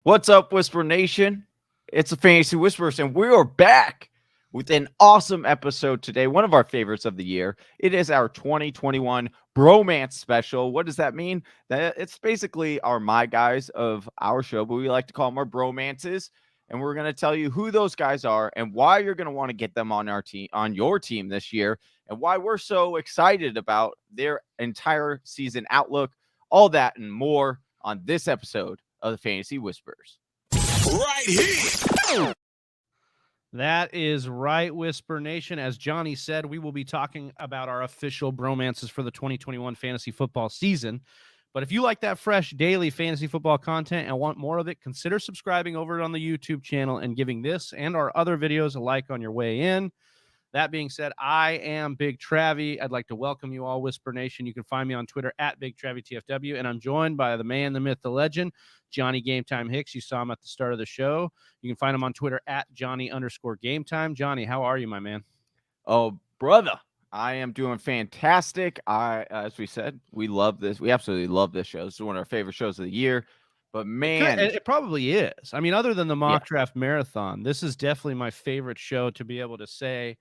What's up, Whisper Nation? It's the Fantasy Whispers, and we are back with an awesome episode today. One of our favorites of the year. It is our 2021 Bromance Special. What does that mean? That it's basically our my guys of our show, but we like to call them our Bromances. And we're going to tell you who those guys are and why you're going to want to get them on our team, on your team this year, and why we're so excited about their entire season outlook. All that and more on this episode of the Fantasy Whispers. Right here. That is right, Whisper Nation. As Johnny said, we will be talking about our official bromances for the 2021 fantasy football season. But if you like that fresh daily fantasy football content and want more of it, consider subscribing over on the YouTube channel and giving this and our other videos a like on your way in. That being said, I am Big Travy. I'd like to welcome you all, Whisper Nation. You can find me on Twitter at Big Travy TFW, and I'm joined by the man, the myth, the legend, Johnny Game Time Hicks. You saw him at the start of the show. You can find him on Twitter at Johnny_Game Time. Johnny, how are you, my man? Oh, brother, I am doing fantastic. As we said, we love this. We absolutely love this show. This is one of our favorite shows of the year. But man, it probably is. I mean, other than the mock draft marathon, this is definitely my favorite show to be able to say,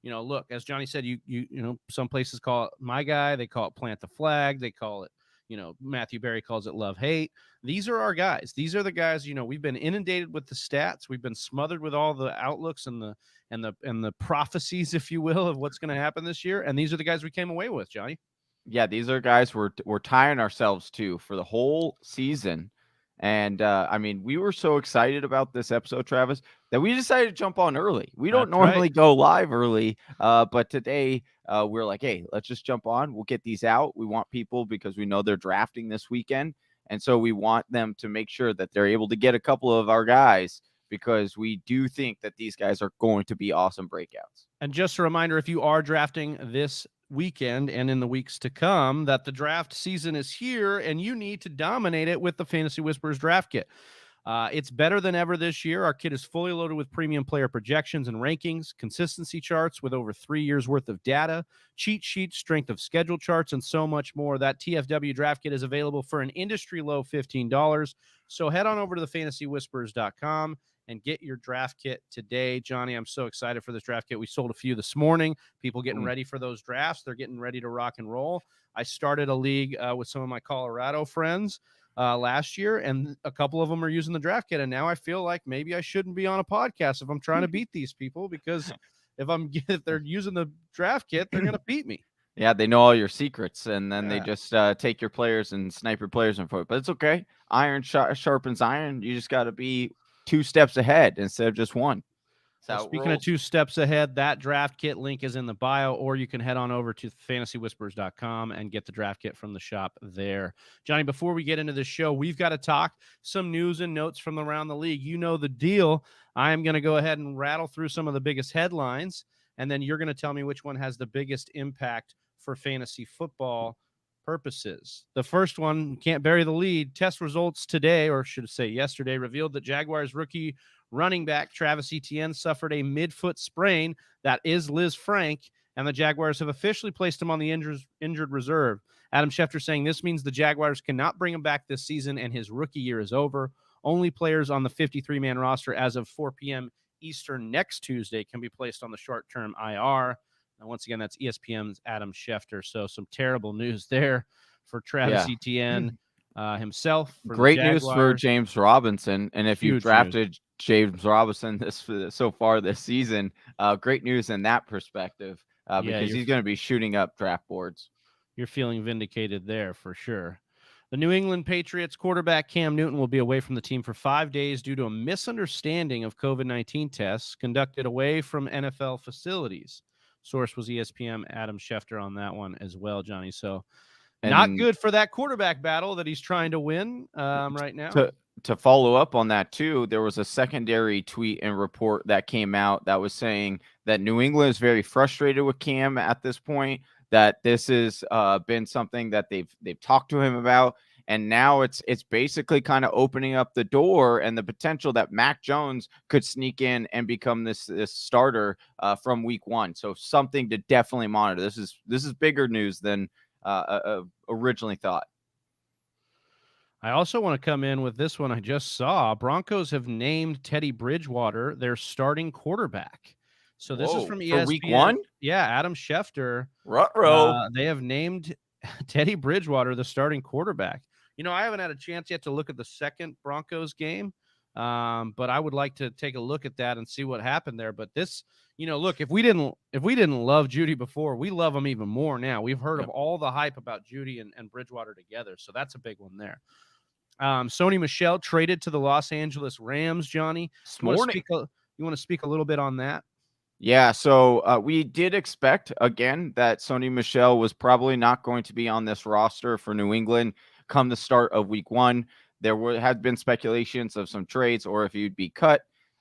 you know, look, as Johnny said, you know, some places call it my guy. They call it plant the flag. They call it, you know, Matthew Berry calls it love hate. These are our guys. These are the guys, you know, we've been inundated with the stats. We've been smothered with all the outlooks and the prophecies, if you will, of what's going to happen this year. And these are the guys we came away with, Johnny. Yeah, these are guys we're tying ourselves to for the whole season. And I mean, we were so excited about this episode, Travis, that we decided to jump on early. We don't normally go live early, but today we're like, hey, let's just jump on. We'll get these out. We want people because we know they're drafting this weekend. And so we want them to make sure that they're able to get a couple of our guys because we do think that these guys are going to be awesome breakouts. And just a reminder, if you are drafting this weekend and in the weeks to come, that the draft season is here and you need to dominate it with the Fantasy Whispers draft kit. It's better than ever this year. Our kit is fully loaded with premium player projections and rankings, consistency charts with over 3 years worth of data, cheat sheets, strength of schedule charts, and so much more. That TFW draft kit is available for an industry low $15. So head on over to thefantasywhispers.com and get your draft kit today. Johnny, I'm so excited for this draft kit. We sold a few this morning. People getting ready for those drafts. They're getting ready to rock and roll. I started a league with some of my Colorado friends last year, and a couple of them are using the draft kit. And now I feel like maybe I shouldn't be on a podcast if I'm trying to beat these people, because if they're using the draft kit, they're going to beat me. Yeah, they know all your secrets, and then they just take your players and snipe your players in front. But it's okay. Iron sharpens iron. You just got to be 2 steps ahead instead of just one. So speaking of 2 steps ahead, that draft kit link is in the bio, or you can head on over to fantasywhispers.com and get the draft kit from the shop there. Johnny, before we get into the show, we've got to talk some news and notes from around the league. You know the deal. I am going to go ahead and rattle through some of the biggest headlines, and then you're going to tell me which one has the biggest impact for fantasy football purposes. The first one, can't bury the lead. Test results today, or should I say yesterday, revealed that Jaguars rookie running back Travis Etienne suffered a midfoot sprain. That is Liz Frank, and the Jaguars have officially placed him on the injured reserve. Adam Schefter saying this means the Jaguars cannot bring him back this season, and his rookie year is over. Only players on the 53-man roster as of 4 p.m. Eastern next Tuesday can be placed on the short-term IR. And once again, that's ESPN's Adam Schefter. So some terrible news there for Travis Etienne himself. Great news for James Robinson. And if you drafted James Robinson so far this season, great news in that perspective because he's going to be shooting up draft boards. You're feeling vindicated there for sure. The New England Patriots quarterback Cam Newton will be away from the team for 5 days due to a misunderstanding of COVID-19 tests conducted away from NFL facilities. Source was ESPN Adam Schefter on that one as well, Johnny. So not good for that quarterback battle that he's trying to win right now. To follow up on that, too, there was a secondary tweet and report that came out that was saying that New England is very frustrated with Cam at this point, that this has been something that they've talked to him about. And now it's basically kind of opening up the door and the potential that Mac Jones could sneak in and become this starter from week 1. So something to definitely monitor. This is bigger news than originally thought. I also want to come in with this one I just saw. Broncos have named Teddy Bridgewater their starting quarterback. So this is Whoa, from for week ESPN. one? Yeah, Adam Schefter. Ruh-roh. They have named Teddy Bridgewater the starting quarterback. I haven't had a chance yet to look at the second Broncos game, but I would like to take a look at that and see what happened there. But this, look, if we didn't love Judy before, we love him even more now. We've heard of all the hype about Judy and Bridgewater together, so that's a big one there. Sony Michel traded to the Los Angeles Rams. Johnny, This morning. You want to speak a little bit on that? Yeah, so we did expect, again, that Sony Michel was probably not going to be on this roster for New England come the start of week one. There had been speculations of some trades or if he'd be cut.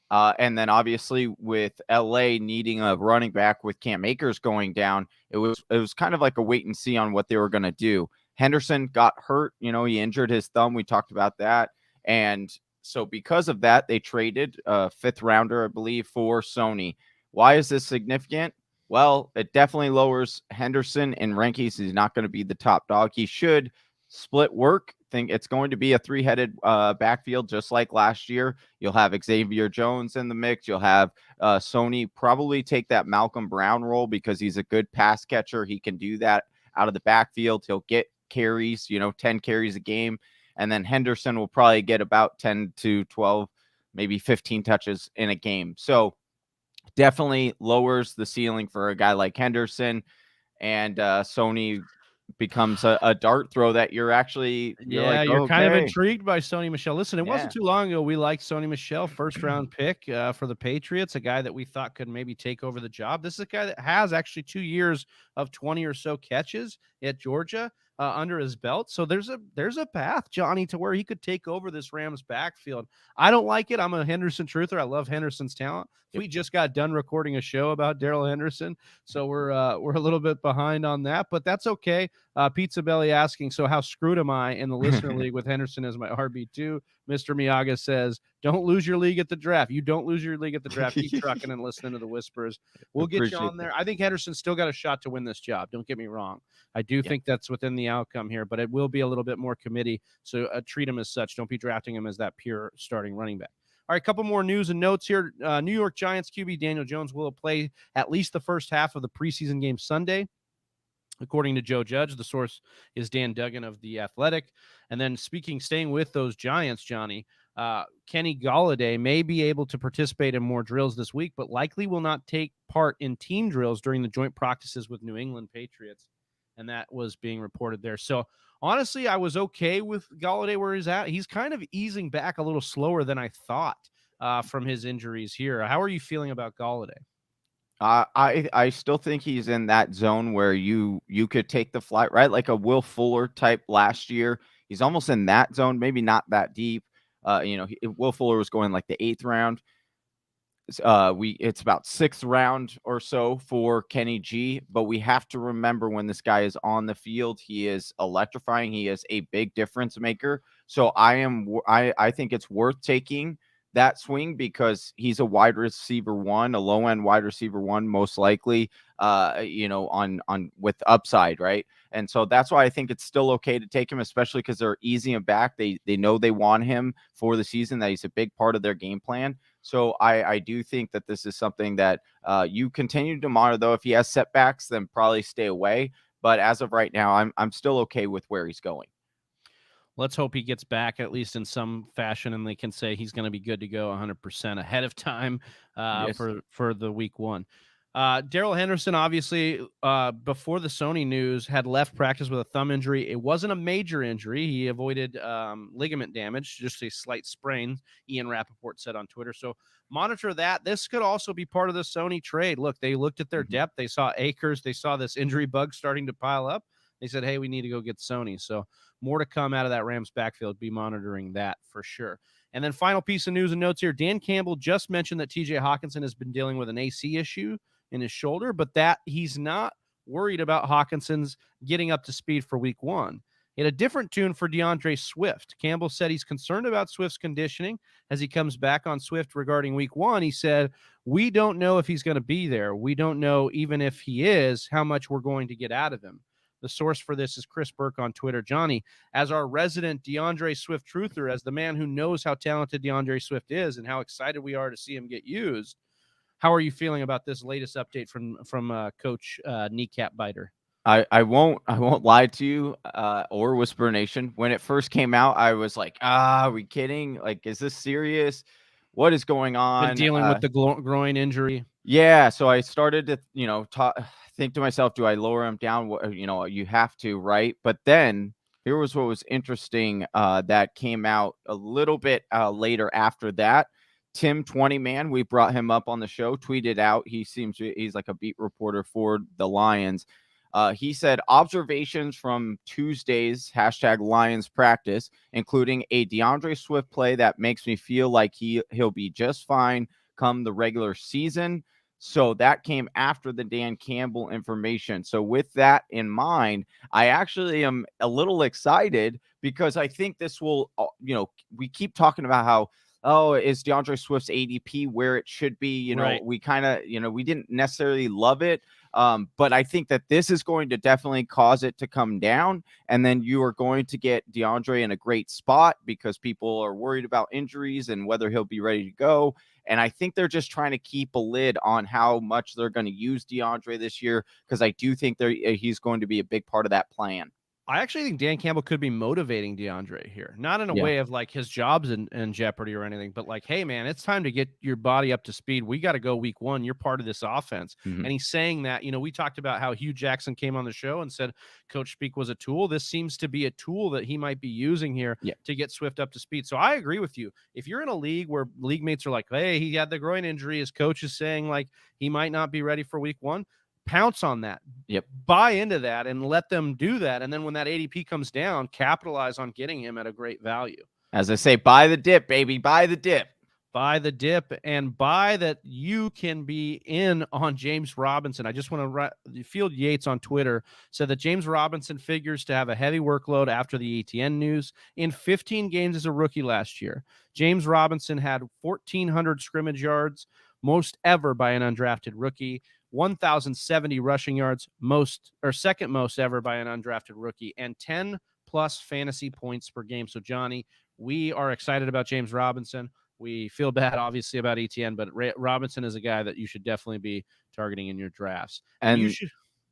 And then obviously with LA needing a running back with Cam Akers going down, it was kind of like a wait and see on what they were going to do. Henderson got hurt. He injured his thumb. We talked about that. And so because of that, they traded a 5th rounder, I believe, for Sony. Why is this significant? Well, it definitely lowers Henderson in rankings. He's not going to be the top dog. He should split work. Think it's going to be a 3-headed backfield, just like last year. You'll have Xavier Jones in the mix. You'll have Sony probably take that Malcolm Brown role because he's a good pass catcher. He can do that out of the backfield. He'll get carries, 10 carries a game. And then Henderson will probably get about 10 to 12, maybe 15 touches in a game. So definitely lowers the ceiling for a guy like Henderson, and Sony becomes a dart throw that you're actually you're kind of intrigued by Sony Michel. Listen, it wasn't Yeah. too long ago we liked Sony Michel, first round pick for the Patriots, a guy that we thought could maybe take over the job. This is a guy that has actually 2 years of 20 or so catches at Georgia under his belt. So there's a path, Johnny, to where he could take over this Rams backfield. I don't like it. I'm a Henderson truther. I love Henderson's talent. We just got done recording a show about Darrell Henderson, so we're a little bit behind on that, but that's okay. Pizza Belly asking, so how screwed am I in the listener league with Henderson as my RB2? Mr. Miyaga says, don't lose your league at the draft. You don't lose your league at the draft. Keep trucking and listening to the whispers. We'll get you on there. I think Henderson's still got a shot to win this job. Don't get me wrong. I do think that's within the outcome here, but it will be a little bit more committee. So treat him as such. Don't be drafting him as that pure starting running back. All right, a couple more news and notes here. New York Giants QB Daniel Jones will play at least the first half of the preseason game Sunday, according to Joe Judge. The source is Dan Duggan of The Athletic. And then staying with those Giants, Johnny, Kenny Golladay may be able to participate in more drills this week, but likely will not take part in team drills during the joint practices with New England Patriots. And that was being reported there. So honestly, I was okay with Golladay where he's at. He's kind of easing back a little slower than I thought from his injuries here. How are you feeling about Golladay? I still think he's in that zone where you could take the flight, right? Like a Will Fuller type last year. He's almost in that zone, maybe not that deep. Will Fuller was going like the 8th round. It's about 6th round or so for Kenny G, but we have to remember when this guy is on the field, he is electrifying. He is a big difference maker. So I think it's worth taking that swing because he's a wide receiver 1, a low end wide receiver 1, most likely, on with upside, right? And so that's why I think it's still okay to take him, especially because they're easy him back. They know they want him for the season, that he's a big part of their game plan. So I do think that this is something that you continue to monitor, though. If he has setbacks, then probably stay away. But as of right now, I'm still okay with where he's going. Let's hope he gets back at least in some fashion, and they can say he's going to be good to go 100% ahead of time for the week one. Darrell Henderson, obviously, before the Sony news, had left practice with a thumb injury. It wasn't a major injury. He avoided ligament damage, just a slight sprain, Ian Rappaport said on Twitter. So monitor that. This could also be part of the Sony trade. Look, they looked at their depth. They saw Akers. They saw this injury bug starting to pile up. They said, hey, we need to go get Sony. So more to come out of that Rams backfield. Be monitoring that for sure. And then final piece of news and notes here. Dan Campbell just mentioned that TJ Hockenson has been dealing with an AC issue in his shoulder, but that he's not worried about Hockenson's getting up to speed for week one. He had a different tune for DeAndre Swift. Campbell said he's concerned about Swift's conditioning as he comes back on Swift regarding week one. He said, we don't know if he's going to be there. We don't know, even if he is, how much we're going to get out of him. The source for this is Chris Burke on Twitter. Johnny, as our resident DeAndre Swift truther, as the man who knows how talented DeAndre Swift is and how excited we are to see him get used, how are you feeling about this latest update from Coach Kneecap Biter? I won't lie to you or Whisper Nation. When it first came out, I was like, are we kidding? Like, is this serious? What is going on? Been dealing with the groin injury. Yeah, so I started to, think to myself, do I lower him down? You have to, right? But then here was what was interesting that came out a little bit later after that. Tim 20 Man, we brought him up on the show, tweeted out. He's like a beat reporter for the Lions. He said observations from Tuesday's #Lions practice, including a DeAndre Swift play that makes me feel like he'll be just fine come the regular season. So that came after the Dan Campbell information. So with that in mind, I actually am a little excited because I think this will, we keep talking about how, is DeAndre Swift's ADP where it should be? Right. We kind of, we didn't necessarily love it. But I think that this is going to definitely cause it to come down. And then you are going to get DeAndre in a great spot because people are worried about injuries and whether he'll be ready to go. And I think they're just trying to keep a lid on how much they're going to use DeAndre this year, because I do think he's going to be a big part of that plan. I actually think Dan Campbell could be motivating DeAndre here, not in a way of like his job's in jeopardy or anything, but like, hey man, it's time to get your body up to speed. We got to go week 1. You're part of this offense. Mm-hmm. And he's saying that, we talked about how Hugh Jackson came on the show and said Coach Speak was a tool. This seems to be a tool that he might be using here to get Swift up to speed. So I agree with you. If you're in a league where league mates are like, hey, he had the groin injury, his coach is saying like he might not be ready for week 1. Pounce on that, buy into that and let them do that. And then when that ADP comes down, capitalize on getting him at a great value. As I say, buy the dip, baby, buy the dip. Buy the dip and buy that you can be in on James Robinson. I just want to Field Yates on Twitter said that James Robinson figures to have a heavy workload after the Etienne news. In 15 games as a rookie last year, James Robinson had 1,400 scrimmage yards, most ever by an undrafted rookie. 1,070 rushing yards, second most ever by an undrafted rookie, and 10 plus fantasy points per game. So Johnny, we are excited about James Robinson. We feel bad obviously about Etienne, but Robinson is a guy that you should definitely be targeting in your drafts. And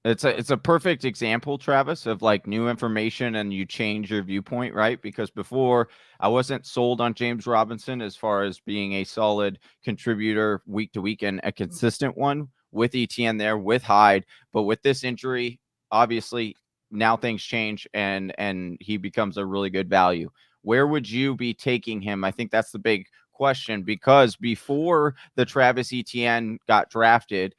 it's a perfect example, Travis, of like new information and you change your viewpoint, right? Because before I wasn't sold on James Robinson as far as being a solid contributor week to week and a consistent one with Etienne there, with Hyde. But with this injury, obviously now things change and he becomes a really good value. Where would you be taking him? I think that's the big question, because before the Travis Etienne got drafted,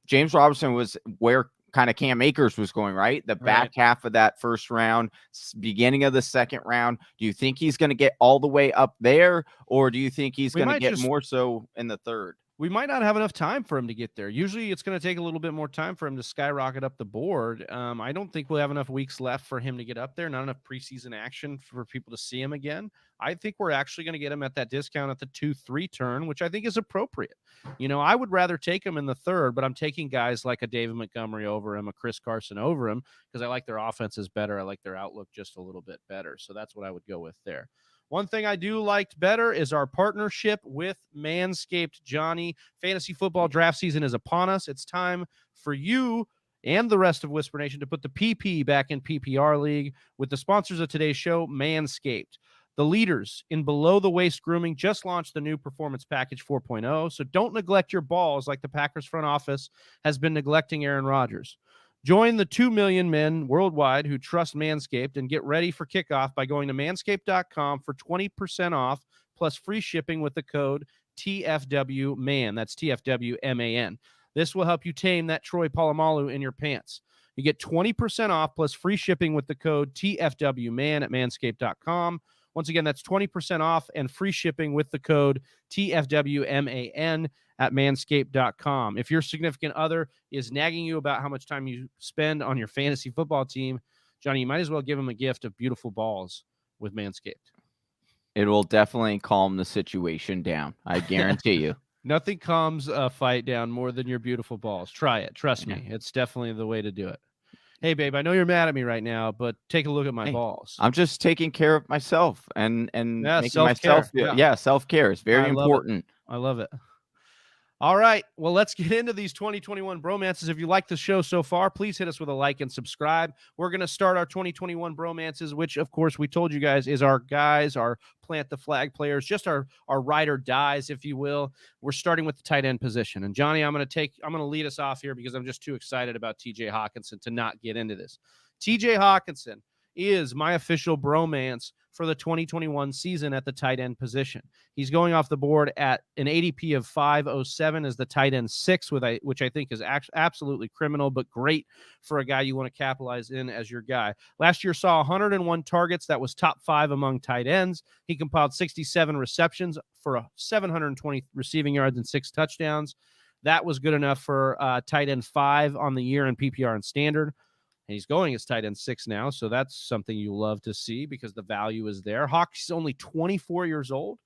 James Robinson was where kind of Cam Akers was going, right? The back half of that first round, beginning of the second round. Do you think he's going to get all the way up there, or do you think he's going to get more so in the third? We might not have enough time for him to get there. Usually it's going to take a little bit more time for him to skyrocket up the board. I don't think we'll have enough weeks left for him to get up there, not enough preseason action for people to see him again. I think we're actually going to get him at that discount at the 2-3 turn, which I think is appropriate. I would rather take him in the third, but I'm taking guys like a David Montgomery over him, a Chris Carson over him, because I like their offenses better. I like their outlook just a little bit better. So that's what I would go with there. One thing I do like better is our partnership with Manscaped. Johnny, fantasy football draft season is upon us. It's time for you and the rest of Whisper Nation to put the PP back in PPR League with the sponsors of today's show, Manscaped. The leaders in below-the-waist grooming just launched the new Performance Package 4.0, so don't neglect your balls like the Packers front office has been neglecting Aaron Rodgers. Join the 2 million men worldwide who trust Manscaped and get ready for kickoff by going to manscaped.com for 20% off plus free shipping with the code TFWMAN. That's TFWMAN. This will help you tame that Troy Polamalu in your pants. You get 20% off plus free shipping with the code TFWMAN at manscaped.com. Once again, that's 20% off and free shipping with the code TFWMAN at manscaped.com. If your significant other is nagging you about how much time you spend on your fantasy football team, Johnny, you might as well give them a gift of beautiful balls with Manscaped. It will definitely calm the situation down. I guarantee you. Nothing calms a fight down more than your beautiful balls. Try it. Trust me. It's definitely the way to do it. Hey, babe, I know you're mad at me right now, but take a look at my Hey, balls. I'm just taking care of myself and Yeah, making myself self-care. feel, Yeah, self-care is very I love it. important. I love it. All right. Well, let's get into these 2021 bromances. If you like the show so far, please hit us with a like and subscribe. We're going to start our 2021 bromances, which, of course, we told you guys is our guys, our plant the flag players, just our ride or dies, if you will. We're starting with the tight end position. And Johnny, I'm going to lead us off here because I'm just too excited about TJ Hockenson to not get into this. TJ Hockenson is my official bromance for the 2021 season at the tight end position. He's going off the board at an ADP of 507 as the tight end 6, which I think is absolutely criminal, but great for a guy you want to capitalize in as your guy. Last year saw 101 targets. That was top 5 among tight ends. He compiled 67 receptions for 720 receiving yards and 6 touchdowns. That was good enough for tight end 5 on the year in PPR and standard. And he's going as tight end 6 now, so that's something you love to see because the value is there. Hawk's only 24 years old.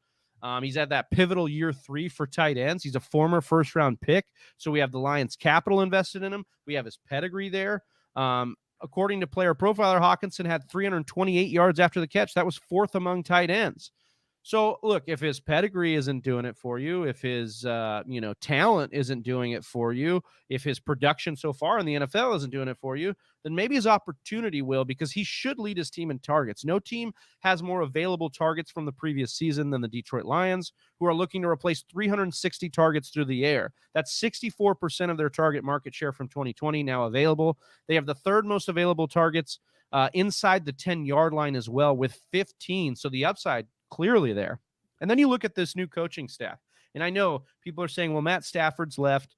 He's had that pivotal year 3 for tight ends. He's a former first-round pick, so we have the Lions' capital invested in him. We have his pedigree there. According to Player Profiler, Hockenson had 328 yards after the catch. That was 4th among tight ends. So, look, if his pedigree isn't doing it for you, if his talent isn't doing it for you, if his production so far in the NFL isn't doing it for you, then maybe his opportunity will, because he should lead his team in targets. No team has more available targets from the previous season than the Detroit Lions, who are looking to replace 360 targets through the air. That's 64% of their target market share from 2020 now available. They have the 3rd most available targets inside the 10-yard line as well with 15. So the upside clearly there. And then you look at this new coaching staff. And I know people are saying, well, Matt Stafford's left.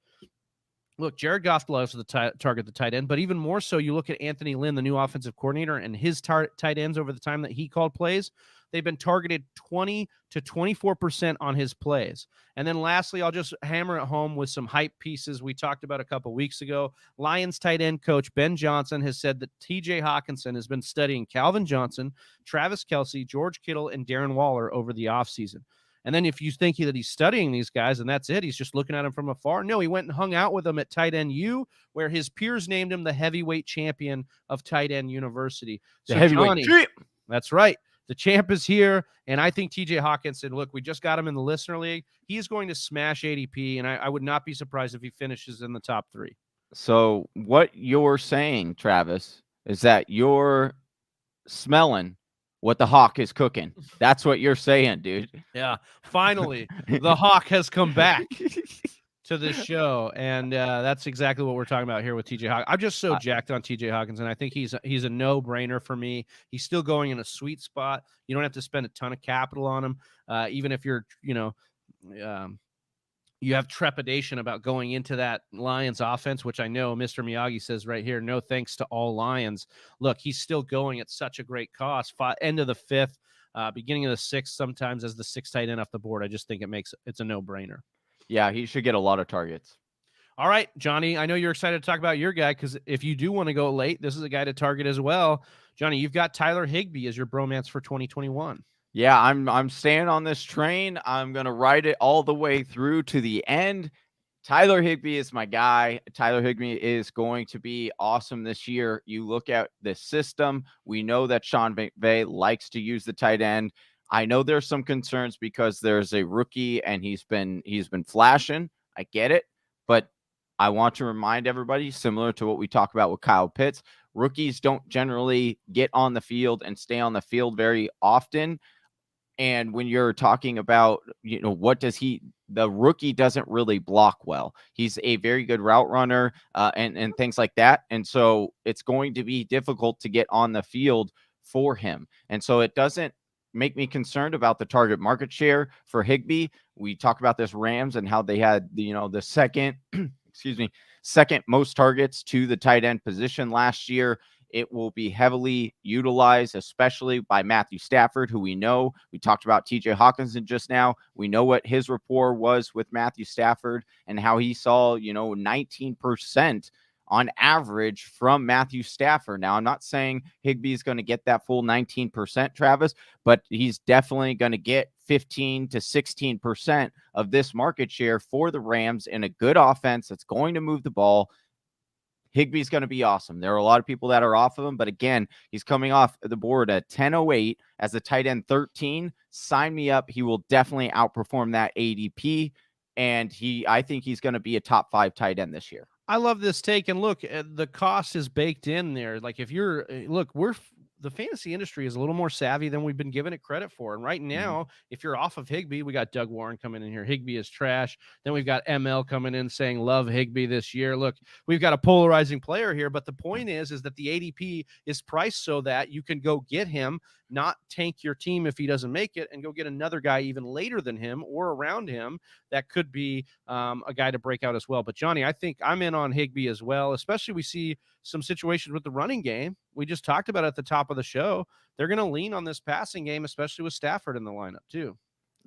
Look, Jared Goff loves to target the tight end, but even more so, you look at Anthony Lynn, the new offensive coordinator, and his tight ends over the time that he called plays. They've been targeted 20 to 24% on his plays. And then lastly, I'll just hammer it home with some hype pieces we talked about a couple weeks ago. Lions tight end coach Ben Johnson has said that TJ Hockenson has been studying Calvin Johnson, Travis Kelce, George Kittle, and Darren Waller over the offseason. And then if you think that he's studying these guys and that's it, he's just looking at them from afar. No, he went and hung out with them at Tight End U, where his peers named him the heavyweight champion of Tight End University. The So heavyweight champ. that's right. The champ is here, and I think TJ Hockenson, look, we just got him in the listener league. He is going to smash ADP, and I would not be surprised if he finishes in the top 3. So what you're saying, Travis, is that you're smelling what the Hawk is cooking. That's what you're saying, dude. Yeah, finally, the Hawk has come back to this show, and that's exactly what we're talking about here with TJ Hawk. I'm just so jacked on TJ Hockenson. I think he's a no-brainer for me. He's still going in a sweet spot. You don't have to spend a ton of capital on him, even if you're, you have trepidation about going into that Lions offense, which I know Mr. Miyagi says right here, no thanks to all Lions. Look, he's still going at such a great cost. End of the 5th, beginning of the 6th, sometimes as the 6th tight end off the board. I just think it's a no-brainer. Yeah, he should get a lot of targets. All right, Johnny, I know you're excited to talk about your guy because if you do want to go late, this is a guy to target as well. Johnny, you've got Tyler Higbee as your bromance for 2021. Yeah, I'm staying on this train. I'm going to ride it all the way through to the end. Tyler Higbee is my guy. Tyler Higbee is going to be awesome this year. You look at the system. We know that Sean McVay likes to use the tight end. I know there's some concerns because there's a rookie and he's been flashing. I get it, but I want to remind everybody, similar to what we talk about with Kyle Pitts, rookies don't generally get on the field and stay on the field very often. And when you're talking about, the rookie doesn't really block well. He's a very good route runner and things like that. And so it's going to be difficult to get on the field for him. And so it doesn't make me concerned about the target market share for Higbee. We talk about this Rams and how they had, the second, second most targets to the tight end position last year. It will be heavily utilized, especially by Matthew Stafford, who we know. We talked about TJ Hockenson just now. We know what his rapport was with Matthew Stafford and how he saw, 19% on average from Matthew Stafford. Now, I'm not saying Higbee is going to get that full 19%, Travis, but he's definitely going to get 15 to 16% of this market share for the Rams in a good offense that's going to move the ball. Higbee's going to be awesome. There are a lot of people that are off of him, but again, he's coming off the board at 1008 as a tight end 13. Sign me up. He will definitely outperform that ADP, and I think he's going to be a top 5 tight end this year. I love this take, and look, the cost is baked in there. Like if you're the fantasy industry is a little more savvy than we've been giving it credit for. And right now, if you're off of Higbee, we got Doug Warren coming in here. Higbee is trash. Then we've got ML coming in saying love Higbee this year. Look, we've got a polarizing player here, but the point is that the ADP is priced so that you can go get him, not tank your team if he doesn't make it, and go get another guy even later than him or around him that could be a guy to break out as well. But Johnny, I think I'm in on Higbee as well, especially we see some situations with the running game. We just talked about it at the top of the show. They're going to lean on this passing game, especially with Stafford in the lineup too.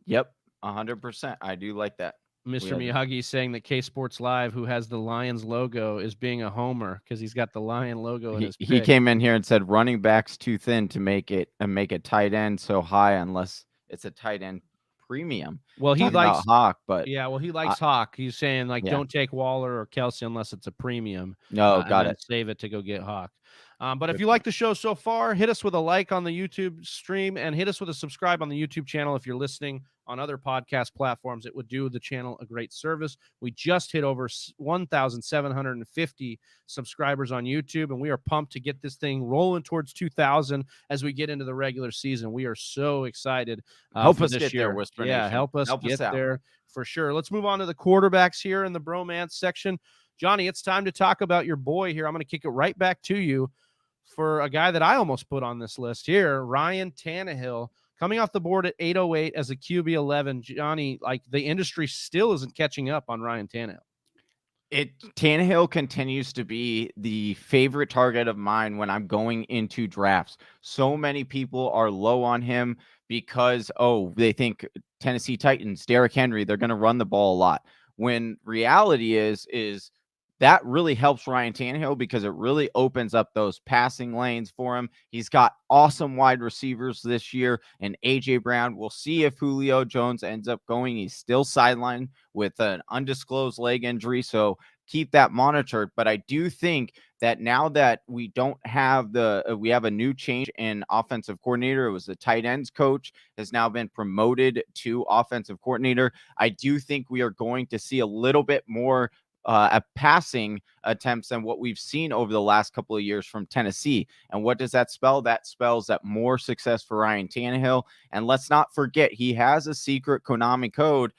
Yep, 100%. I do like that. Mr. Miyagi saying that K Sports Live, who has the Lions logo, is being a homer because he's got the Lion logo in his pick. He came in here and said running back's too thin to make it a tight end so high unless it's a tight end premium. Well, he likes Hawk, but he likes Hawk. He's saying don't take Waller or Kelsey unless it's a premium. No, got it. Save it to go get Hawk. But if you like the show so far, hit us with a like on the YouTube stream and hit us with a subscribe on the YouTube channel. If you're listening on other podcast platforms, it would do the channel a great service. We just hit over 1,750 subscribers on YouTube, and we are pumped to get this thing rolling towards 2,000 as we get into the regular season. We are so excited. Help us this get year. there, Whisper Yeah, Nation. help us Help get us out. there for sure. Let's move on to the quarterbacks here in the Bromance section. Johnny, it's time to talk about your boy here. I'm going to kick it right back to you for a guy that I almost put on this list here, Ryan Tannehill, coming off the board at 808 as a QB 11. Johnny, like the industry still isn't catching up on Ryan Tannehill. Tannehill continues to be the favorite target of mine when I'm going into drafts. So many people are low on him because, they think Tennessee Titans, Derrick Henry, they're going to run the ball a lot. When reality is that really helps Ryan Tannehill because it really opens up those passing lanes for him. He's got awesome wide receivers this year, and A.J. Brown. We'll see if Julio Jones ends up going. He's still sidelined with an undisclosed leg injury, so keep that monitored. But I do think that now that we don't have we have a new change in offensive coordinator. It was the tight ends coach, has now been promoted to offensive coordinator. I do think we are going to see a little bit more passing attempts than what we've seen over the last couple of years from Tennessee. And what does that spell? That spells that more success for Ryan Tannehill. And let's not forget, he has a secret Konami code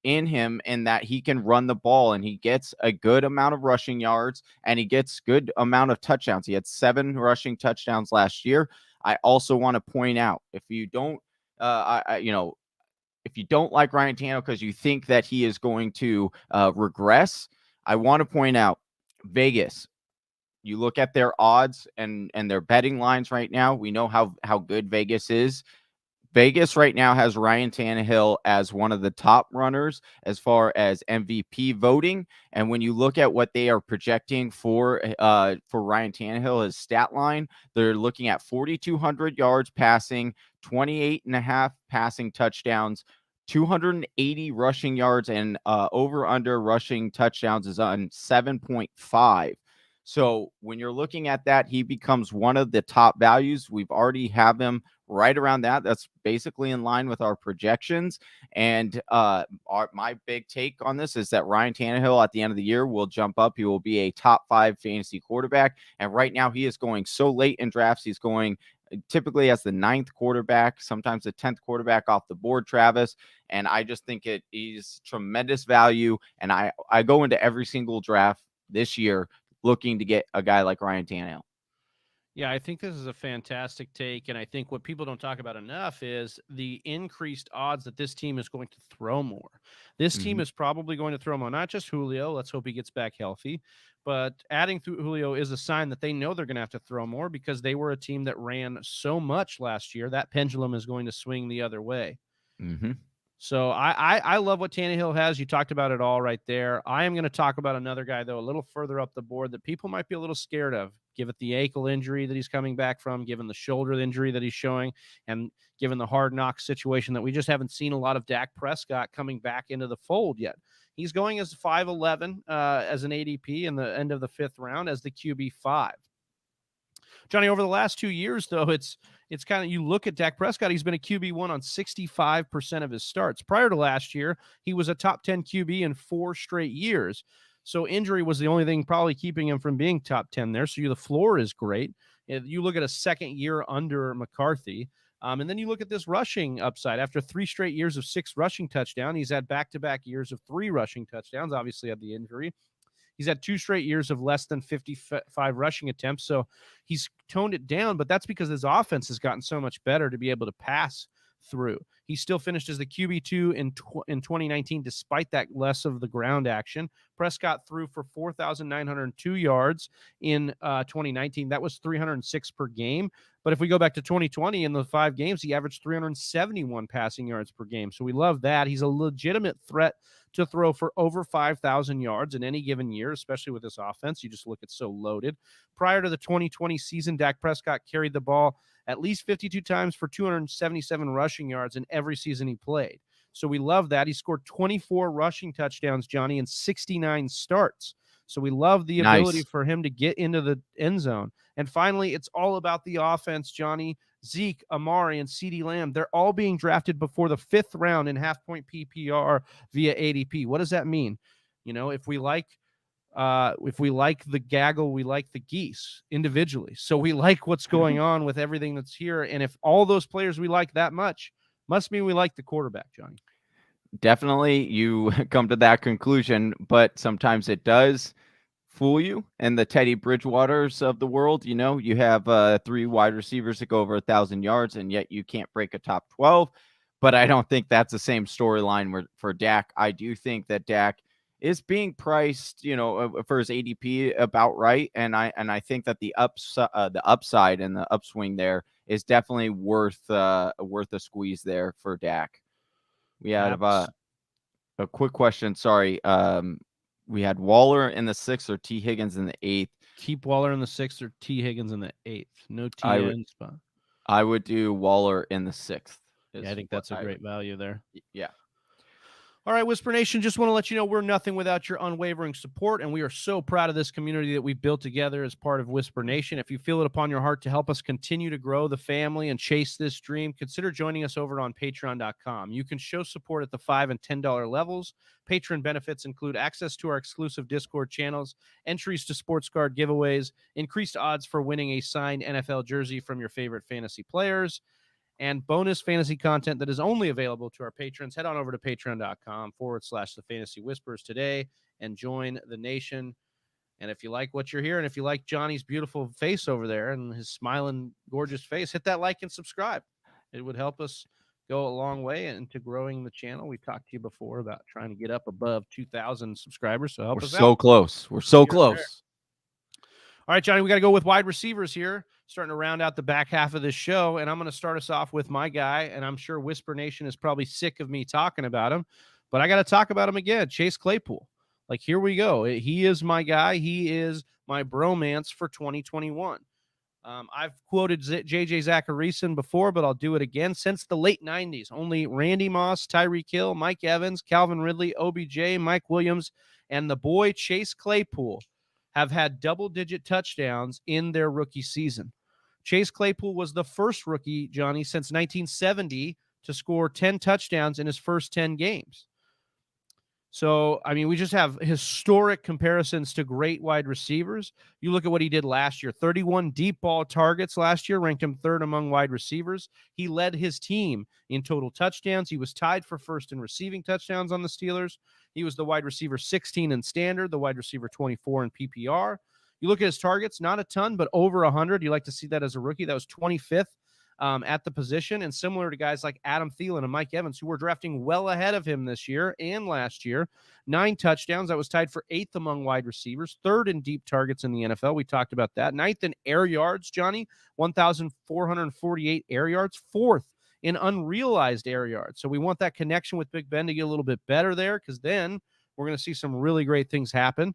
in him in that he can run the ball, and he gets a good amount of rushing yards, and he gets good amount of touchdowns. He had 7 rushing touchdowns last year. I also want to point out, if you don't, if you don't like Ryan Tannehill because you think that he is going to regress, I want to point out Vegas. You look at their odds and their betting lines right now. We know how good Vegas is. Vegas right now has Ryan Tannehill as one of the top runners as far as MVP voting. And when you look at what they are projecting for Ryan Tannehill, his stat line, they're looking at 4,200 yards passing, 28.5 passing touchdowns, 280 rushing yards, and over under rushing touchdowns is on 7.5. So when you're looking at that, he becomes one of the top values. We've already have him right around that. That's basically in line with our projections. And my big take on this is that Ryan Tannehill at the end of the year will jump up. He will be a top 5 fantasy quarterback. And right now he is going so late in drafts. He's going typically as the 9th quarterback, sometimes the 10th quarterback off the board, Travis. And I just think it is tremendous value. And I go into every single draft this year looking to get a guy like Ryan Tannehill. Yeah, I think this is a fantastic take. And I think what people don't talk about enough is the increased odds that this team is going to throw more. This team is probably going to throw more, not just Julio. Let's hope he gets back healthy. But adding through Julio is a sign that they know they're going to have to throw more because they were a team that ran so much last year. That pendulum is going to swing the other way. So I love what Tannehill has. You talked about it all right there. I am going to talk about another guy, though, a little further up the board that people might be a little scared of, given the ankle injury that he's coming back from, given the shoulder injury that he's showing, and given the hard knock situation that we just haven't seen a lot of Dak Prescott coming back into the fold yet. He's going as 5'11", as an ADP in the end of the 5th round as the QB5. Johnny, over the last 2 years, though, it's kind of, you look at Dak Prescott, he's been a QB1 on 65% of his starts. Prior to last year, he was a top 10 QB in 4 straight years. So injury was the only thing probably keeping him from being top 10 there. So the floor is great. You look at a second year under McCarthy. And then you look at this rushing upside. After 3 straight years of 6 rushing touchdowns, he's had back-to-back years of 3 rushing touchdowns, obviously had the injury. He's had 2 straight years of less than 55 rushing attempts. So he's toned it down, but that's because his offense has gotten so much better to be able to pass through. He still finished as the QB2 in 2019, despite that less of the ground action. Prescott threw for 4,902 yards in 2019. That was 306 per game. But if we go back to 2020, in the 5 games, he averaged 371 passing yards per game. So we love that. He's a legitimate threat to throw for over 5,000 yards in any given year, especially with this offense. You just look at so loaded. Prior to the 2020 season, Dak Prescott carried the ball at least 52 times for 277 rushing yards in every season he played. So we love that. He scored 24 rushing touchdowns, Johnny, in 69 starts. So we love the ability for him to get into the end zone. And finally, it's all about the offense, Johnny. Zeke, Amari, and CeeDee Lamb, they're all being drafted before the 5th round in half-point PPR via ADP. What does that mean? You know, if we like the gaggle, we like the geese individually. So we like what's going on with everything that's here. And if all those players we like that much, must mean we like the quarterback, Johnny. Definitely you come to that conclusion, but sometimes it does fool you. And the Teddy Bridgewaters of the world, you know, you have 3 wide receivers that go over 1,000 yards, and yet you can't break a top 12. But I don't think that's the same storyline for Dak. I do think that Dak is being priced, you know, for his ADP about right, and I think that the upside and the upswing there is definitely worth a squeeze there for Dak. We have a quick question. Sorry, we had Waller in the 6th or T. Higgins in the 8th. Keep Waller in the 6th or T. Higgins in the 8th. No T in spot. I would do Waller in the 6th. Yeah, I think that's a great value there. Yeah. All right, Whisper Nation, just want to let you know we're nothing without your unwavering support, and we are so proud of this community that we've built together as part of Whisper Nation. If you feel it upon your heart to help us continue to grow the family and chase this dream, consider joining us over on Patreon.com. You can show support at the $5 and $10 levels. Patron benefits include access to our exclusive Discord channels, entries to sports card giveaways, increased odds for winning a signed NFL jersey from your favorite fantasy players, and bonus fantasy content that is only available to our patrons. Head on over to patreon.com/the Fantasy Whispers today and join the nation. And if you like what you're hearing, if you like Johnny's beautiful face over there and his smiling, gorgeous face, hit that like and subscribe. It would help us go a long way into growing the channel. We talked to you before about trying to get up above 2,000 subscribers. So help us out. We're so close. We're so close. All right, Johnny, we got to go with wide receivers here, starting to round out the back half of this show. And I'm going to start us off with my guy, and I'm sure Whisper Nation is probably sick of me talking about him, but I got to talk about him again, Chase Claypool. Like, here we go. He is my guy. He is my bromance for 2021. I've quoted J.J. Zacharyson before, but I'll do it again. Since the late 90s, only Randy Moss, Tyreek Hill, Mike Evans, Calvin Ridley, OBJ, Mike Williams, and the boy Chase Claypool have had double-digit touchdowns in their rookie season. Chase Claypool was the first rookie, Johnny, since 1970 to score 10 touchdowns in his first 10 games. So, I mean, we just have historic comparisons to great wide receivers. You look at what he did last year, 31 deep ball targets last year, ranked him 3rd among wide receivers. He led his team in total touchdowns. He was tied for 1st in receiving touchdowns on the Steelers. He was the wide receiver 16 in standard, the wide receiver 24 in PPR. You look at his targets, not a ton, but over 100. You like to see that as a rookie. That was 25th at the position, and similar to guys like Adam Thielen and Mike Evans, who were drafting well ahead of him this year and last year. 9 touchdowns. That was tied for 8th among wide receivers, 3rd in deep targets in the NFL. We talked about that. 9th in air yards, Johnny, 1,448 air yards, 4th in unrealized air yards. So we want that connection with Big Ben to get a little bit better there, because then we're going to see some really great things happen.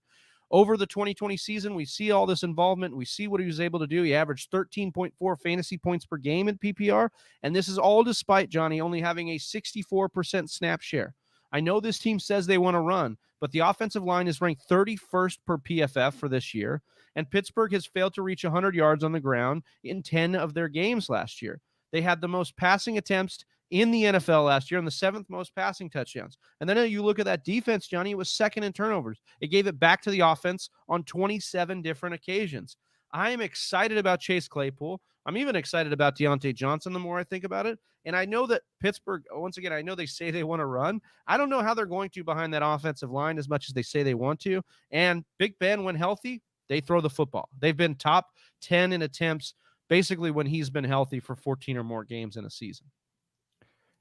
Over the 2020 season, we see all this involvement. We see what he was able to do. He averaged 13.4 fantasy points per game in PPR. And this is all despite Johnny only having a 64% snap share. I know this team says they want to run, but the offensive line is ranked 31st per PFF for this year. And Pittsburgh has failed to reach 100 yards on the ground in 10 of their games last year. They had the most passing attempts in the NFL last year and the 7th most passing touchdowns. And then you look at that defense, Johnny, it was second in turnovers. It gave it back to the offense on 27 different occasions. I am excited about Chase Claypool. I'm even excited about Deontay Johnson the more I think about it. And I know that Pittsburgh, once again, I know they say they want to run. I don't know how they're going to behind that offensive line as much as they say they want to. And Big Ben, when healthy, they throw the football. They've been top 10 in attempts basically when he's been healthy for 14 or more games in a season.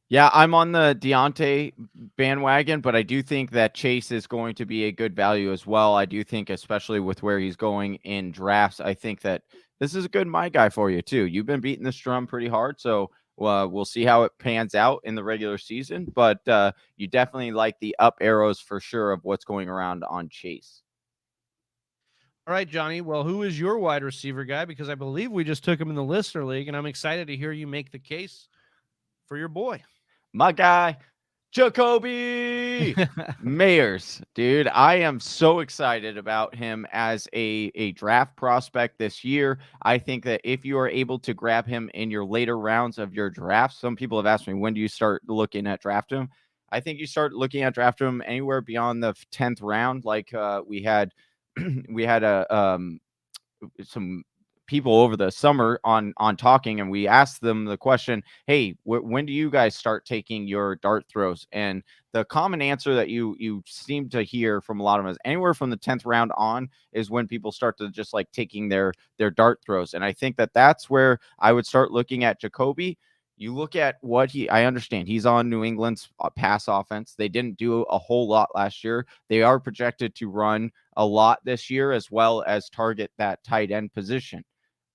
Yeah, I'm on the Deontay bandwagon, but I do think that Chase is going to be a good value as well. I do think, especially with where he's going in drafts, I think that this is a good my guy for you too. You've been beating this drum pretty hard, so we'll see how it pans out in the regular season. But you definitely like the up arrows for sure of what's going around on Chase. All right, Johnny. Well, who is your wide receiver guy? Because I believe we just took him in the Listener League, and I'm excited to hear you make the case for your boy. My guy, Jakobi Meyers, dude. I am so excited about him as a draft prospect this year. I think that if you are able to grab him in your later rounds of your draft, some people have asked me, when do you start looking at draft him? I think you start looking at draft him anywhere beyond the 10th round. Like we had some people over the summer on talking, and we asked them the question, hey, when do you guys start taking your dart throws? And the common answer that you seem to hear from a lot of them is anywhere from the 10th round on is when people start to just like taking their dart throws. And I think that that's where I would start looking at Jakobi. You look at what I understand he's on New England's pass offense. They didn't do a whole lot last year. They are projected to run a lot this year, as well as target that tight end position.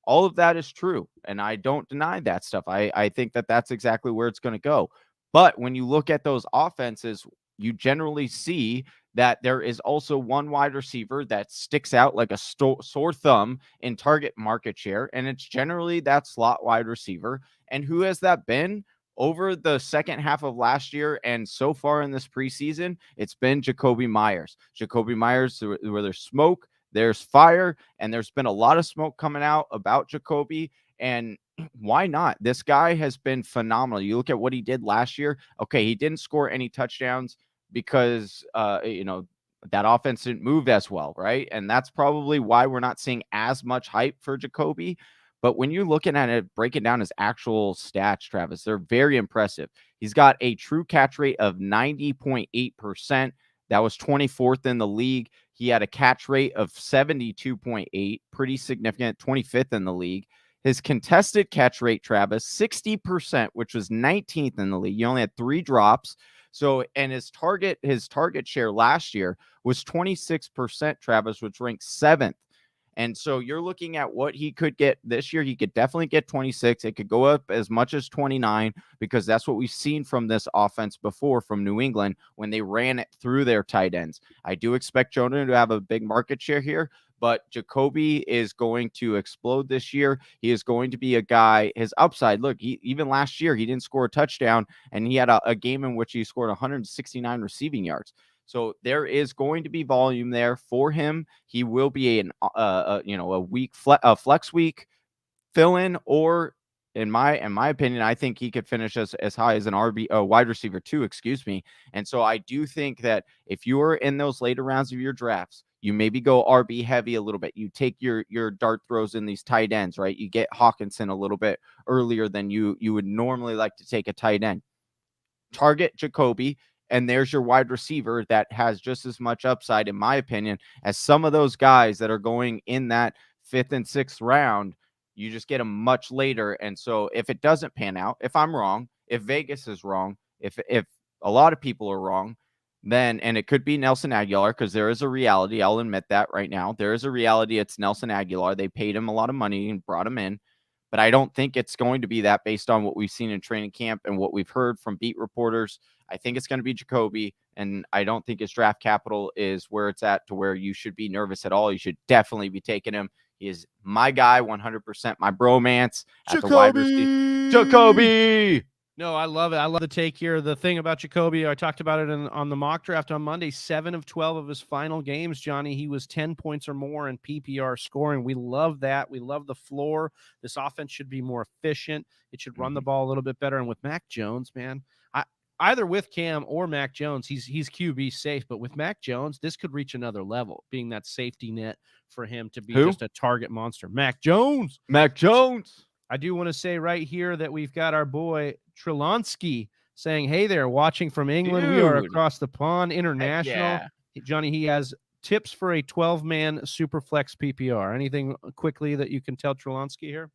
All of that is true, and I don't deny that stuff. I think that that's exactly where it's going to go. But when you look at those offenses, you generally see that there is also one wide receiver that sticks out like a sore thumb in target market share, and it's generally that slot wide receiver. And who has that been? Over the second half of last year and so far in this preseason, it's been Jakobi Meyers. Jakobi Meyers, where there's smoke, there's fire, and there's been a lot of smoke coming out about Jakobi. And why not? This guy has been phenomenal. You look at what he did last year. Okay, he didn't score any touchdowns because, that offense didn't move as well, right? And that's probably why we're not seeing as much hype for Jakobi. But when you're looking at it, breaking down his actual stats, Travis, they're very impressive. He's got a true catch rate of 90.8%. That was 24th in the league. He had a catch rate of 72.8, pretty significant, 25th in the league. His contested catch rate, Travis, 60%, which was 19th in the league. He only had 3 drops. So, and his target share last year was 26%, Travis, which ranked 7th. And so you're looking at what he could get this year. He could definitely get 26. It could go up as much as 29 because that's what we've seen from this offense before from New England when they ran it through their tight ends. I do expect Jonah to have a big market share here, but Jakobi is going to explode this year. He is going to be a guy, his upside. Look, even last year, he didn't score a touchdown, and he had a game in which he scored 169 receiving yards. So there is going to be volume there for him. He will be a flex week fill in, or in my opinion, I think he could finish as high as an wide receiver too, excuse me. And so I do think that if you're in those later rounds of your drafts, you maybe go RB heavy a little bit. You take your dart throws in these tight ends, right? You get Hockenson a little bit earlier than you would normally like to take a tight end. Target Jakobi, and there's your wide receiver that has just as much upside, in my opinion, as some of those guys that are going in that 5th and 6th round. You just get them much later. And so if it doesn't pan out, if I'm wrong, if Vegas is wrong, if a lot of people are wrong, then, and it could be Nelson Agholor, because there is a reality. I'll admit that right now. There is a reality. It's Nelson Agholor. They paid him a lot of money and brought him in. but I don't think it's going to be that based on what we've seen in training camp and what we've heard from beat reporters. I think it's going to be Jakobi, and I don't think his draft capital is where it's at to where you should be nervous at all. You should definitely be taking him. He is my guy, 100%, my bromance at the wide receiver. Jakobi! No, I love it. I love the take here. The thing about Jakobi, I talked about it on the mock draft on Monday, 7 of 12 of his final games, Johnny, he was 10 points or more in PPR scoring. We love that. We love the floor. This offense should be more efficient. It should run the ball a little bit better. And with Mac Jones, man, either with Cam or Mac Jones, he's QB safe. But with Mac Jones, this could reach another level, being that safety net for him to be just a target monster. Mac Jones. I do want to say right here that we've got our boy Trelansky saying, hey there, watching from England. We are across the pond, international. Yeah. Johnny, he has tips for a 12-man super flex PPR. Anything quickly that you can tell Trelansky here?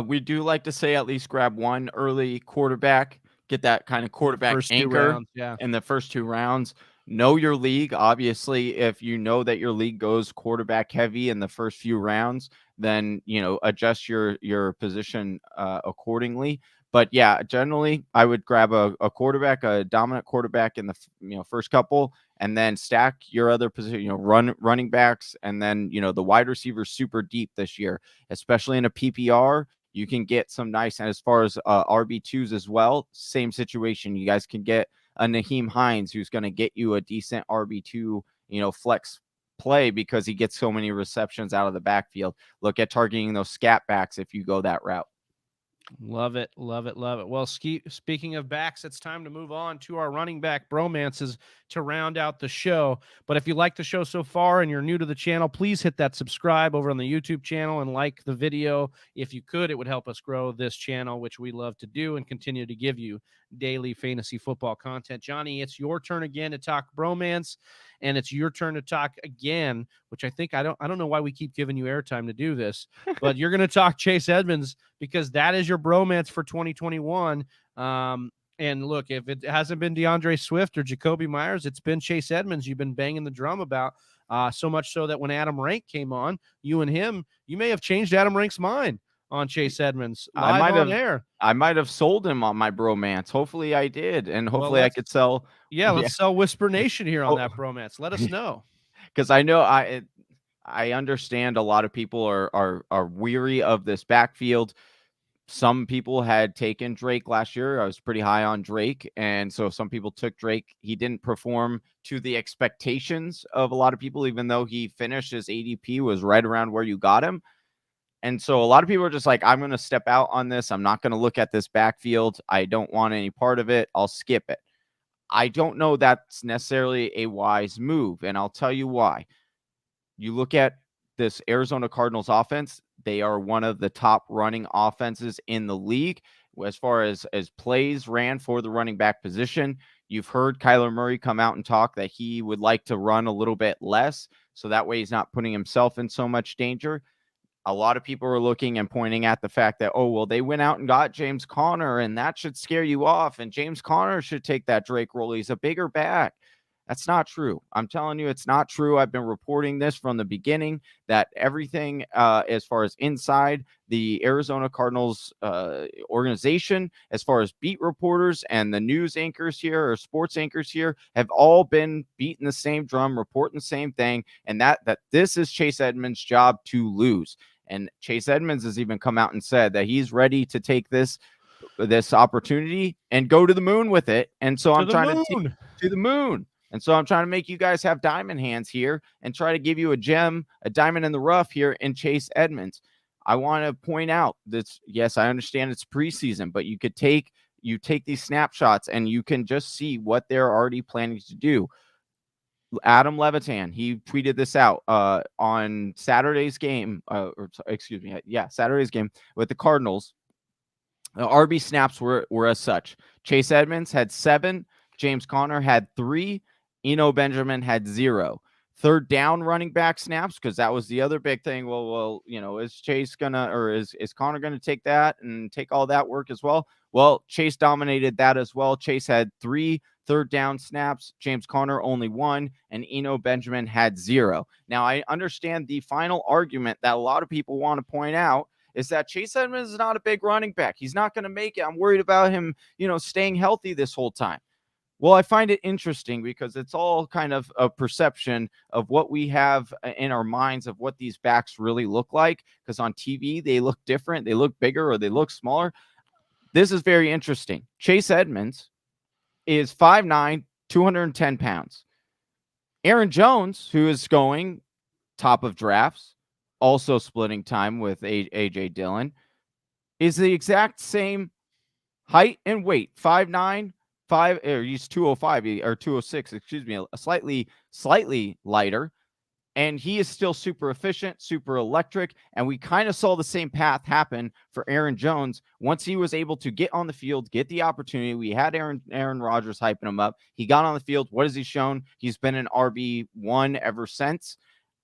We do like to say at least grab one early quarterback, get that kind of quarterback anchor in the first 2 rounds. Know your league. Obviously, if you know that your league goes quarterback heavy in the first few rounds, then, adjust your position accordingly. But yeah, generally I would grab a quarterback, a dominant quarterback in the first couple, and then stack your other position, running backs, and then, the wide receivers super deep this year, especially in a PPR. You can get some nice, and as far as RB2s as well, same situation. You guys can get a Naheem Hines who's going to get you a decent RB2, flex play because he gets so many receptions out of the backfield. Look at targeting those scat backs if you go that route. Love it, love it, love it. Well, speaking of backs, it's time to move on to our running back bromances to round out the show. But if you like the show so far and you're new to the channel, please hit that subscribe over on the YouTube channel and like the video. If you could, it would help us grow this channel, which we love to do, and continue to give you daily fantasy football content. Johnny, it's your turn again to talk bromance, and it's your turn to talk again, which I think I don't know why we keep giving you airtime to do this, but you're going to talk Chase Edmonds because that is your bromance for 2021. And look, if it hasn't been DeAndre Swift or Jakobi Meyers, it's been Chase Edmonds you've been banging the drum about, so much so that when Adam Rank came on, you may have changed Adam Rank's mind on Chase Edmonds live on air. I might have sold him on my bromance. Hopefully I did. And hopefully I could sell. Yeah, let's sell Whisper Nation here on that bromance. Let us know. Because I know I understand a lot of people are weary of this backfield. Some people had taken Drake last year. I was pretty high on Drake. And so some people took Drake. He didn't perform to the expectations of a lot of people, even though he finished his ADP was right around where you got him. And so a lot of people are just like, I'm going to step out on this. I'm not going to look at this backfield. I don't want any part of it. I'll skip it. I don't know that's necessarily a wise move, and I'll tell you why. You look at this Arizona Cardinals offense, they are one of the top running offenses in the league as far as plays ran for the running back position. You've heard Kyler Murray come out and talk that he would like to run a little bit less, so that way he's not putting himself in so much danger. A lot of people are looking and pointing at the fact that, they went out and got James Conner, and that should scare you off. And James Conner should take that Drake role. He's a bigger back. That's not true. I'm telling you, it's not true. I've been reporting this from the beginning that everything as far as inside the Arizona Cardinals organization, as far as beat reporters and the news anchors here or sports anchors here, have all been beating the same drum, reporting the same thing, and that this is Chase Edmonds' job to lose. And Chase Edmonds has even come out and said that he's ready to take this opportunity and go to the moon with it. And so I'm trying to the moon. And so I'm trying to make you guys have diamond hands here and try to give you a diamond in the rough here in Chase Edmonds. I want to point out that, yes, I understand it's preseason, but you take these snapshots and you can just see what they're already planning to do. Adam Levitan, he tweeted this out on Saturday's game, Saturday's game with the Cardinals. The RB snaps were as such. Chase Edmonds had 7, James Conner had 3, Eno Benjamin had 0. Third down running back snaps, because that was the other big thing. Well, is Chase is Conner gonna take that and take all that work as well? Well, Chase dominated that as well. Chase had 3 third down snaps. James Conner only 1, and Eno Benjamin had 0. Now, I understand the final argument that a lot of people want to point out is that Chase Edmonds is not a big running back. He's not going to make it. I'm worried about him, staying healthy this whole time. Well, I find it interesting because it's all kind of a perception of what we have in our minds of what these backs really look like. Because on TV, they look different. They look bigger or they look smaller. This is very interesting. Chase Edmonds is 5'9", 210 pounds. Aaron Jones, who is going top of drafts, also splitting time with A.J. Dillon, is the exact same height and weight, 5'9", he's 205 or 206, excuse me, a slightly lighter, and he is still super efficient, super electric, and we kind of saw the same path happen for Aaron Jones once he was able to get on the field, get the opportunity. We had Aaron Rodgers hyping him up. He got on the field. What has he shown? He's been an RB1 ever since.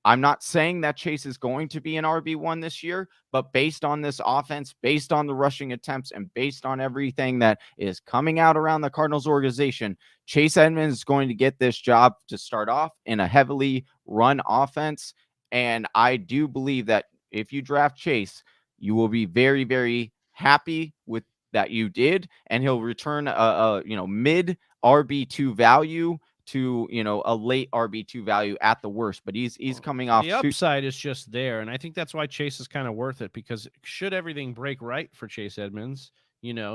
I'm not saying that Chase is going to be an RB1 this year, but based on this offense, based on the rushing attempts, and based on everything that is coming out around the Cardinals organization, Chase Edmonds is going to get this job to start off in a heavily run offense. And I do believe that if you draft Chase, you will be very, very happy with that you did, and he'll return a mid RB2 value to a late RB2 value at the worst, but he's coming off. The upside is just there, and I think that's why Chase is kind of worth it, because should everything break right for Chase Edmonds,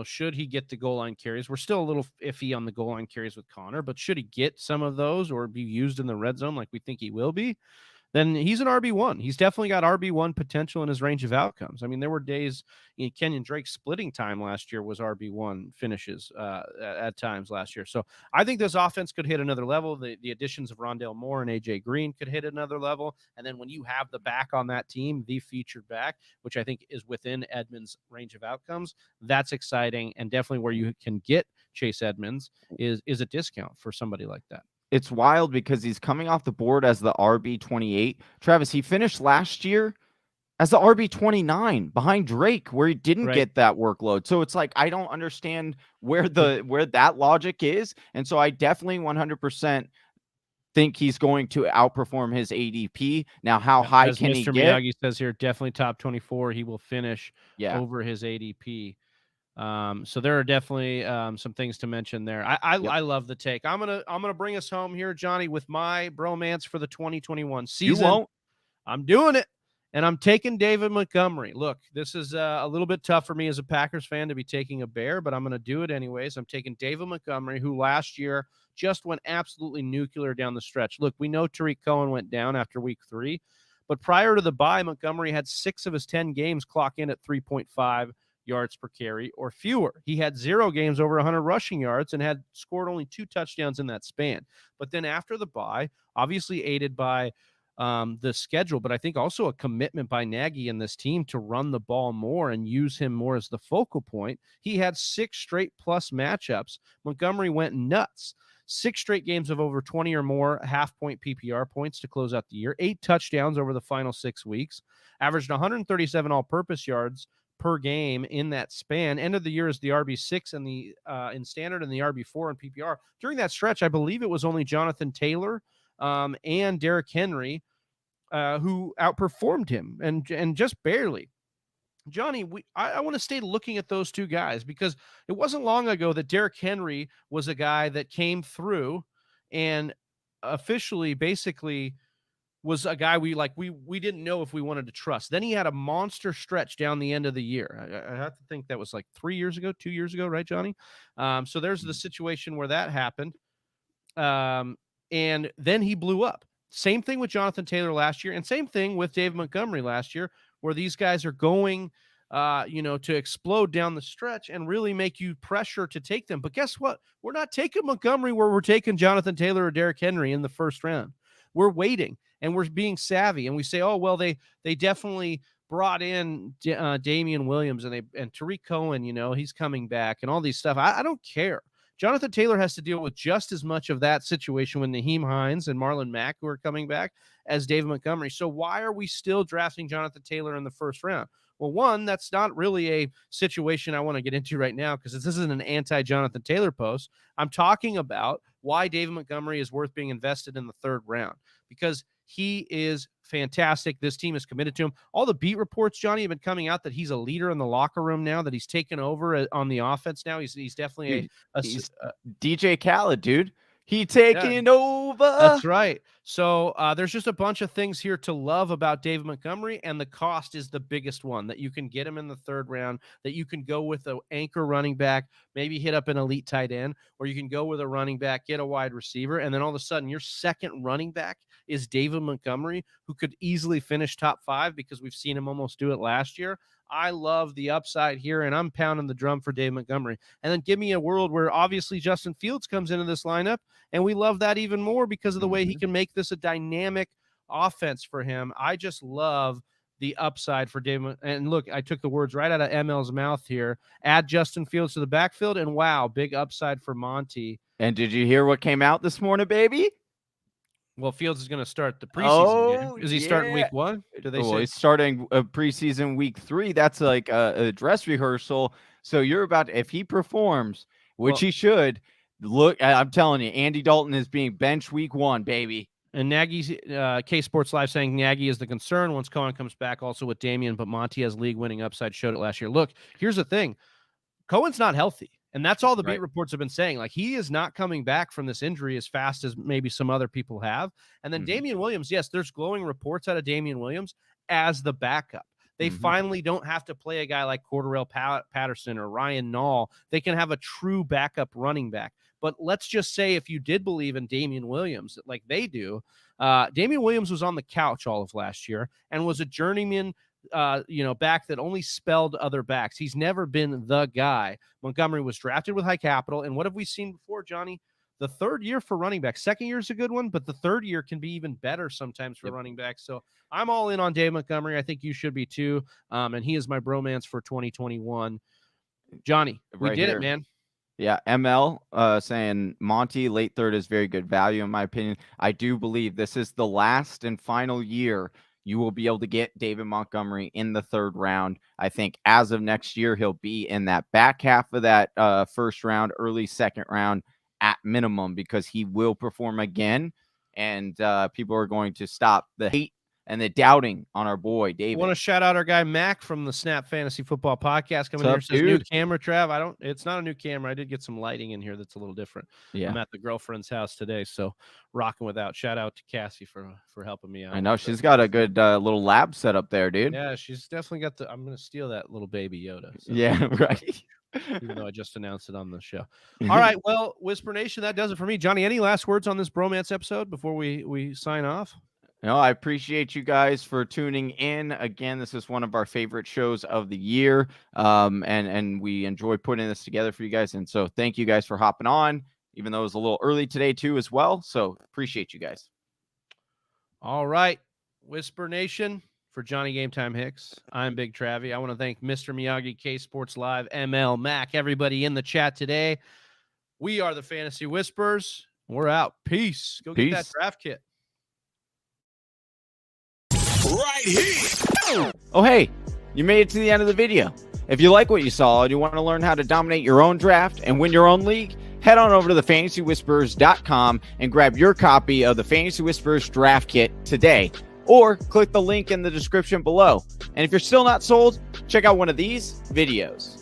should he get the goal line carries? We're still a little iffy on the goal line carries with Connor, but should he get some of those or be used in the red zone like we think he will be, then he's an RB1. He's definitely got RB1 potential in his range of outcomes. I mean, there were days Kenyon Drake's splitting time last year was RB1 finishes at times last year. So I think this offense could hit another level. The additions of Rondale Moore and AJ Green could hit another level. And then when you have the back on that team, the featured back, which I think is within Edmonds' range of outcomes, that's exciting. And definitely where you can get Chase Edmonds is a discount for somebody like that. It's wild because he's coming off the board as the RB28. Travis, he finished last year as the RB29 behind Drake, where he didn't get that workload. So it's like, I don't understand where that logic is. And so I definitely 100% think he's going to outperform his ADP. Now, how high as can Mr. he get? Miyagi says here, definitely top 24. He will finish over his ADP. So there are definitely some things to mention there. I love the take. I'm gonna bring us home here, Johnny, with my bromance for the 2021 season. You won't. I'm doing it, and I'm taking David Montgomery. Look, this is a little bit tough for me as a Packers fan to be taking a Bear, but I'm going to do it anyways. I'm taking David Montgomery, who last year just went absolutely nuclear down the stretch. Look, we know Tariq Cohen went down after week 3, but prior to the bye, Montgomery had 6 of his 10 games clock in at 3.5 yards per carry or fewer. He had 0 games over 100 rushing yards and had scored only 2 touchdowns in that span. But then after the bye, obviously aided by the schedule, but I think also a commitment by Nagy and this team to run the ball more and use him more as the focal point, he had 6 straight plus matchups. Montgomery went nuts. 6 straight games of over 20 or more half-point PPR points to close out the year. 8 touchdowns over the final 6 weeks. Averaged 137 all-purpose yards per game in that span. End of the year is the RB6 and the in standard and the RB4 in PPR. During that stretch, I believe it was only Jonathan Taylor and Derrick Henry who outperformed him, and just barely. Johnny, I want to stay looking at those 2 guys, because it wasn't long ago that Derrick Henry was a guy that came through and officially basically was a guy we didn't know if we wanted to trust. Then he had a monster stretch down the end of the year. I have to think that was like 2 years ago, right, Johnny? So there's the situation where that happened. And then he blew up. Same thing with Jonathan Taylor last year, and same thing with Dave Montgomery last year, where these guys are going, to explode down the stretch and really make you pressure to take them. But guess what? We're not taking Montgomery where we're taking Jonathan Taylor or Derrick Henry in the first round. We're waiting, and we're being savvy, and we say, oh, well, they definitely brought in Damian Williams and Tariq Cohen, he's coming back and all these stuff. I don't care. Jonathan Taylor has to deal with just as much of that situation with Naheem Hines and Marlon Mack, who are coming back, as David Montgomery. So why are we still drafting Jonathan Taylor in the first round? Well, one, that's not really a situation I want to get into right now because this isn't an anti-Jonathan Taylor post. I'm talking about why David Montgomery is worth being invested in the third round because he is fantastic. This team is committed to him. All the beat reports, Johnny, have been coming out that he's a leader in the locker room now, that he's taken over on the offense now. He's definitely he's DJ Khaled, dude. He taking over. That's right. So there's just a bunch of things here to love about David Montgomery, and the cost is the biggest one, that you can get him in the third round, that you can go with an anchor running back, maybe hit up an elite tight end, or you can go with a running back, get a wide receiver, and then all of a sudden your second running back is David Montgomery, who could easily finish top 5 because we've seen him almost do it last year. I love the upside here, and I'm pounding the drum for Dave Montgomery. And then give me a world where obviously Justin Fields comes into this lineup, and we love that even more because of the way he can make this a dynamic offense for him. I just love the upside for Dave. And look, I took the words right out of ML's mouth here. Add Justin Fields to the backfield, and wow, big upside for Monty. And did you hear what came out this morning, baby? Well, Fields is going to start the preseason game. Is he starting week 1? Do they say he's starting a preseason week 3? That's like a dress rehearsal. So you're about if he performs, which he should. Look, I'm telling you, Andy Dalton is being benched week 1, baby. And Nagy's K Sports Live saying Nagy is the concern once Cohen comes back, also with Damian, but Monty has league-winning upside, showed it last year. Look, here's the thing. Cohen's not healthy. And that's all the beat reports have been saying. Like, he is not coming back from this injury as fast as maybe some other people have. And then Damian Williams, yes, there's glowing reports out of Damian Williams as the backup. They finally don't have to play a guy like Cordarrelle Patterson or Ryan Nall. They can have a true backup running back. But let's just say if you did believe in Damian Williams, like they do, Damian Williams was on the couch all of last year and was a journeyman back that only spelled other backs. He's never been the guy. Montgomery was drafted with high capital. And what have we seen before, Johnny? The third year for running back. Second year is a good one, but the third year can be even better sometimes for running backs. So I'm all in on Dave Montgomery. I think you should be too. And he is my bromance for 2021. Johnny, we did it, man. Yeah, ML saying Monty, late third is very good value, in my opinion. I do believe this is the last and final year you will be able to get David Montgomery in the third round. I think as of next year, he'll be in that back half of that first round, early second round at minimum, because he will perform again. And people are going to stop the hate and the doubting on our boy, David. I want to shout out our guy, Mac, from the Snap Fantasy Football Podcast. Coming here, says new camera, Trav. It's not a new camera. I did get some lighting in here that's a little different. Yeah. I'm at the girlfriend's house today, so rocking without. Shout out to Cassie for helping me out. I know she's got a good little lab set up there, dude. Yeah, she's definitely got I'm going to steal that little baby Yoda. So. Yeah, right. Even though I just announced it on the show. All right, well, Whisper Nation, that does it for me. Johnny, any last words on this bromance episode before we sign off? No, I appreciate you guys for tuning in. Again, this is one of our favorite shows of the year, and we enjoy putting this together for you guys. And so thank you guys for hopping on, even though it was a little early today too as well. So appreciate you guys. All right, Whisper Nation. For Johnny Game Time Hicks, I'm Big Travy. I want to thank Mr. Miyagi, K Sports Live, ML, Mac, everybody in the chat today. We are the Fantasy Whispers. We're out. Peace. Go get that draft kit. Right here. Oh, hey, you made it to the end of the video. If you like what you saw and you want to learn how to dominate your own draft and win your own league, head on over to thefantasywhispers.com and grab your copy of the Fantasy Whispers draft kit today. Or click the link in the description below. And if you're still not sold, check out one of these videos.